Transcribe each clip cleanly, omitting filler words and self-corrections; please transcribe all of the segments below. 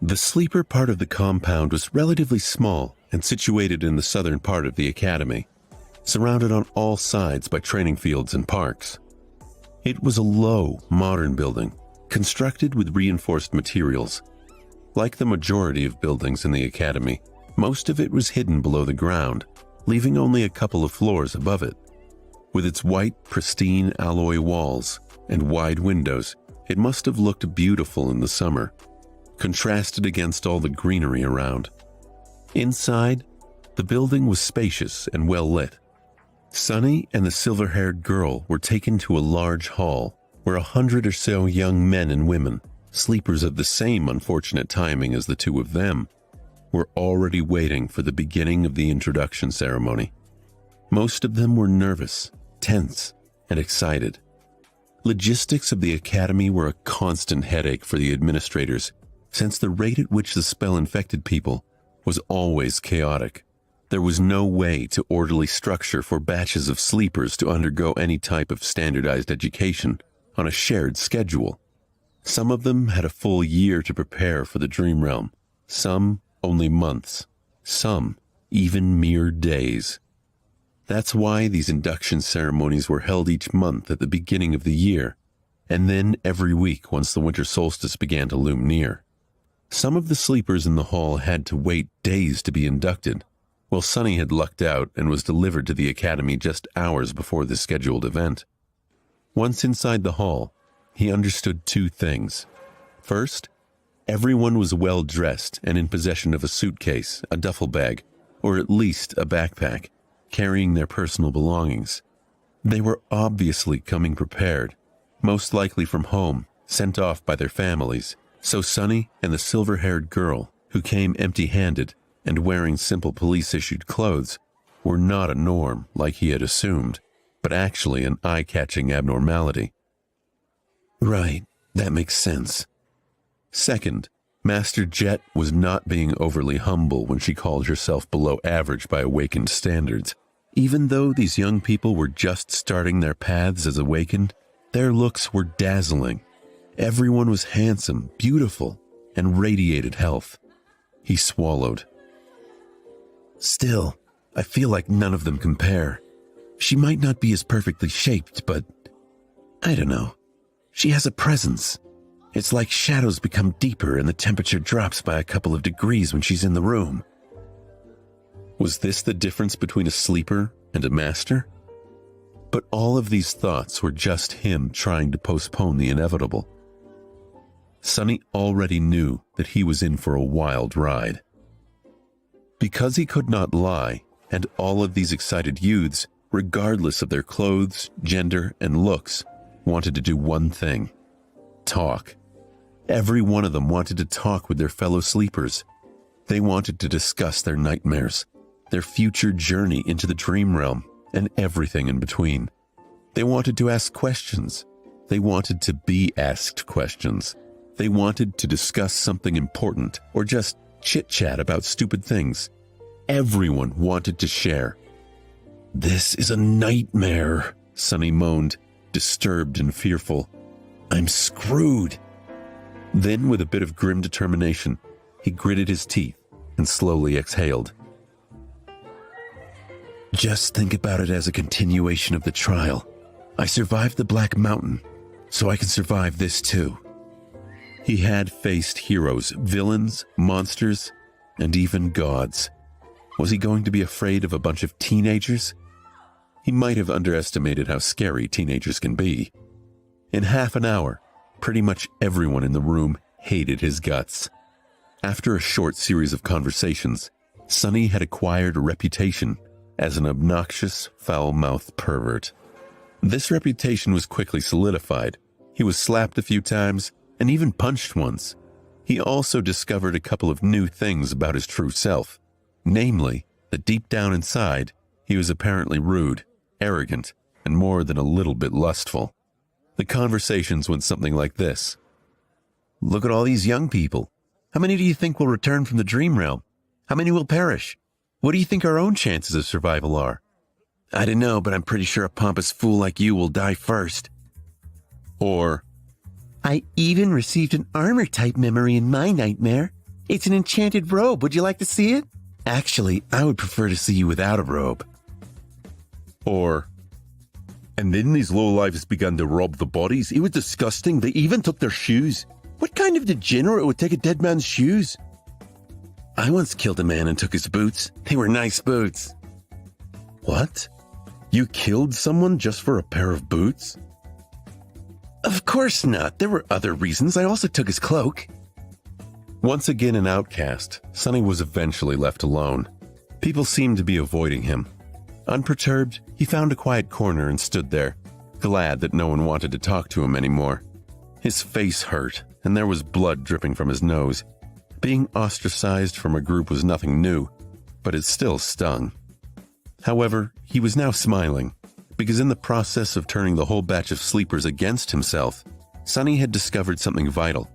The sleeper part of the compound was relatively small and situated in the southern part of the academy, surrounded on all sides by training fields and parks. It was a low, modern building, constructed with reinforced materials. Like the majority of buildings in the academy, most of it was hidden below the ground, leaving only a couple of floors above it. With its white, pristine alloy walls and wide windows, it must have looked beautiful in the summer, contrasted against all the greenery around. Inside, the building was spacious and well lit. Sunny and the silver-haired girl were taken to a large hall where 100 or so young men and women, sleepers of the same unfortunate timing as the two of them, were already waiting for the beginning of the introduction ceremony. Most of them were nervous, tense, and excited. Logistics of the academy were a constant headache for the administrators, since the rate at which the spell infected people was always chaotic. There was no way to orderly structure for batches of sleepers to undergo any type of standardized education on a shared schedule. Some of them had a full year to prepare for the dream realm, some only months, some even mere days. That's why these induction ceremonies were held each month at the beginning of the year, and then every week once the winter solstice began to loom near. Some of the sleepers in the hall had to wait days to be inducted, while Sunny had lucked out and was delivered to the academy just hours before the scheduled event. Once inside the hall, he understood two things. First, everyone was well dressed and in possession of a suitcase, a duffel bag, or at least a backpack, carrying their personal belongings. They were obviously coming prepared, most likely from home, sent off by their families, so Sunny and the silver-haired girl, who came empty-handed and wearing simple police-issued clothes, were not a norm like he had assumed, but actually an eye-catching abnormality. Right, that makes sense. Second, Master Jet was not being overly humble when she called herself below average by awakened standards. Even though these young people were just starting their paths as awakened, their looks were dazzling. Everyone was handsome, beautiful, and radiated health. He swallowed. Still, I feel like none of them compare. She might not be as perfectly shaped, but I don't know. She has a presence. It's like shadows become deeper and the temperature drops by a couple of degrees when she's in the room. Was this the difference between a sleeper and a master? But all of these thoughts were just him trying to postpone the inevitable. Sunny already knew that he was in for a wild ride. Because he could not lie, and all of these excited youths, regardless of their clothes, gender, and looks, wanted to do one thing: talk. Every one of them wanted to talk with their fellow sleepers. They wanted to discuss their nightmares, their future journey into the dream realm, and everything in between. They wanted to ask questions. They wanted to be asked questions. They wanted to discuss something important or just chit-chat about stupid things. Everyone wanted to share. "This is a nightmare," Sunny moaned, disturbed and fearful. "I'm screwed." Then, with a bit of grim determination, he gritted his teeth and slowly exhaled. "Just think about it as a continuation of the trial. I survived the Black Mountain, so I can survive this too." He had faced heroes, villains, monsters, and even gods. Was he going to be afraid of a bunch of teenagers? He might have underestimated how scary teenagers can be. In half an hour, pretty much everyone in the room hated his guts. After a short series of conversations, Sunny had acquired a reputation as an obnoxious, foul-mouthed pervert. This reputation was quickly solidified. He was slapped a few times and even punched once. He also discovered a couple of new things about his true self, namely that deep down inside, he was apparently rude, arrogant, and more than a little bit lustful. The conversations went something like this. "Look at all these young people. How many do you think will return from the dream realm? How many will perish? What do you think our own chances of survival are?" "I don't know, but I'm pretty sure a pompous fool like you will die first." Or, "I even received an armor-type memory in my nightmare. It's an enchanted robe. Would you like to see it? Actually, I would prefer to see you without a robe. Or, and then these lowlifes began to rob the bodies. It was disgusting. They even took their shoes. What kind of degenerate would take a dead man's shoes? I once killed a man and took his boots. They were nice boots. What? You killed someone just for a pair of boots? Of course not. There were other reasons. I also took his cloak. Once again an outcast, Sonny was eventually left alone. People seemed to be avoiding him. Unperturbed, he found a quiet corner and stood there, glad that no one wanted to talk to him anymore. His face hurt, and there was blood dripping from his nose. Being ostracized from a group was nothing new, but it still stung. However, he was now smiling, because in the process of turning the whole batch of sleepers against himself, Sonny had discovered something vital.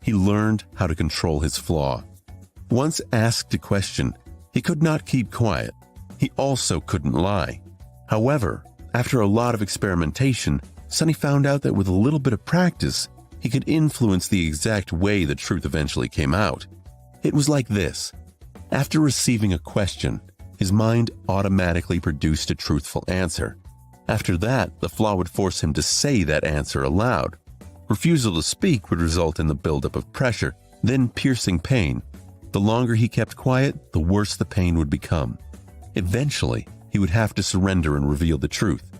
He learned how to control his flaw. Once asked a question, he could not keep quiet. He also couldn't lie. However, after a lot of experimentation, Sonny found out that with a little bit of practice, he could influence the exact way the truth eventually came out. It was like this. After receiving a question, his mind automatically produced a truthful answer. After that, the flaw would force him to say that answer aloud. Refusal to speak would result in the buildup of pressure, then piercing pain. The longer he kept quiet, the worse the pain would become. Eventually, he would have to surrender and reveal the truth.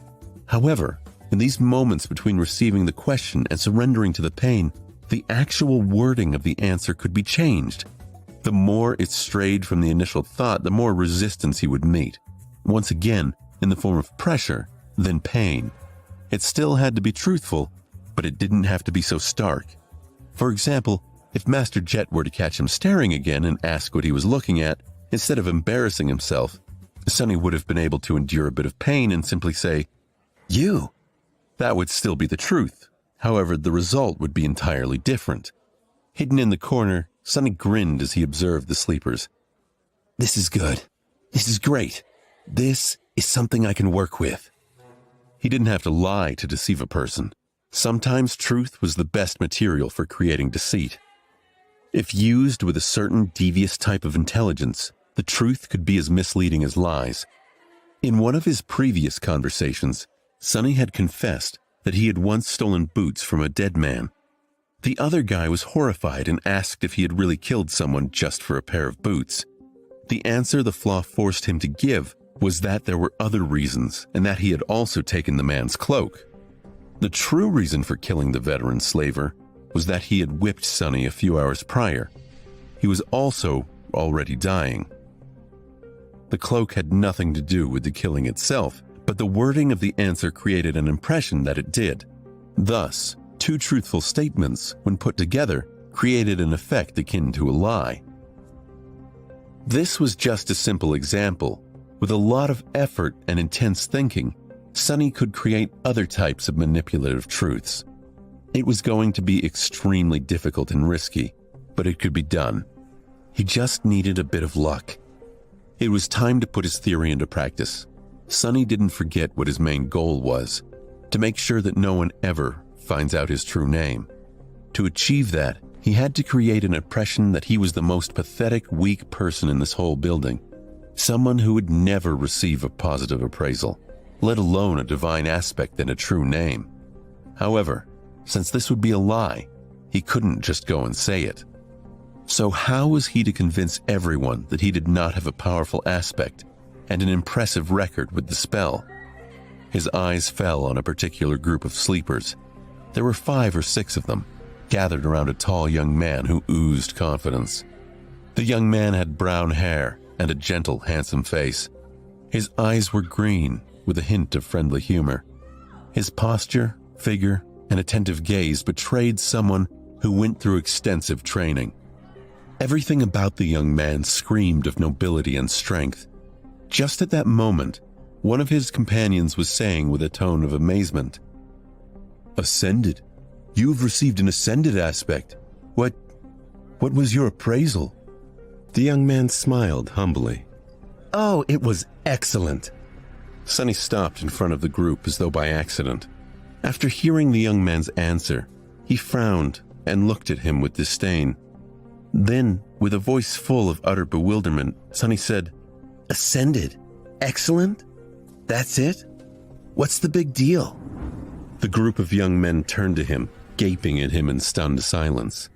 However, in these moments between receiving the question and surrendering to the pain, the actual wording of the answer could be changed. The more it strayed from the initial thought, the more resistance he would meet. Once again, in the form of pressure, then pain. It still had to be truthful, but it didn't have to be so stark. For example, if Master Jet were to catch him staring again and ask what he was looking at, instead of embarrassing himself, Sonny would have been able to endure a bit of pain and simply say, "You." That would still be the truth. However, the result would be entirely different. Hidden in the corner, Sonny grinned as he observed the sleepers. "This is good. This is great. This is something I can work with." He didn't have to lie to deceive a person. Sometimes truth was the best material for creating deceit. If used with a certain devious type of intelligence, the truth could be as misleading as lies. In one of his previous conversations, Sonny had confessed that he had once stolen boots from a dead man. The other guy was horrified and asked if he had really killed someone just for a pair of boots. The answer the flaw forced him to give was that there were other reasons and that he had also taken the man's cloak. The true reason for killing the veteran slaver was that he had whipped Sonny a few hours prior. He was also already dying. The cloak had nothing to do with the killing itself, but the wording of the answer created an impression that it did. Thus, two truthful statements, when put together, created an effect akin to a lie. This was just a simple example. With a lot of effort and intense thinking, Sonny could create other types of manipulative truths. It was going to be extremely difficult and risky, but it could be done. He just needed a bit of luck. It was time to put his theory into practice. Sonny didn't forget what his main goal was, to make sure that no one ever finds out his true name. To achieve that, he had to create an impression that he was the most pathetic, weak person in this whole building. Someone who would never receive a positive appraisal, let alone a divine aspect and a true name. However, since this would be a lie, he couldn't just go and say it. So how was he to convince everyone that he did not have a powerful aspect and an impressive record with the spell? His eyes fell on a particular group of sleepers. There were 5 or 6 of them, gathered around a tall young man who oozed confidence. The young man had brown hair and a gentle, handsome face. His eyes were green, with a hint of friendly humor. His posture, figure, and attentive gaze betrayed someone who went through extensive training. Everything about the young man screamed of nobility and strength. Just at that moment, one of his companions was saying with a tone of amazement, "Ascended? You've received an ascended aspect. What was your appraisal?" The young man smiled humbly. "Oh, it was excellent." Sonny stopped in front of the group as though by accident. After hearing the young man's answer, he frowned and looked at him with disdain. Then, with a voice full of utter bewilderment, Sonny said, "Ascended? Excellent? That's it? What's the big deal?" The group of young men turned to him, gaping at him in stunned silence.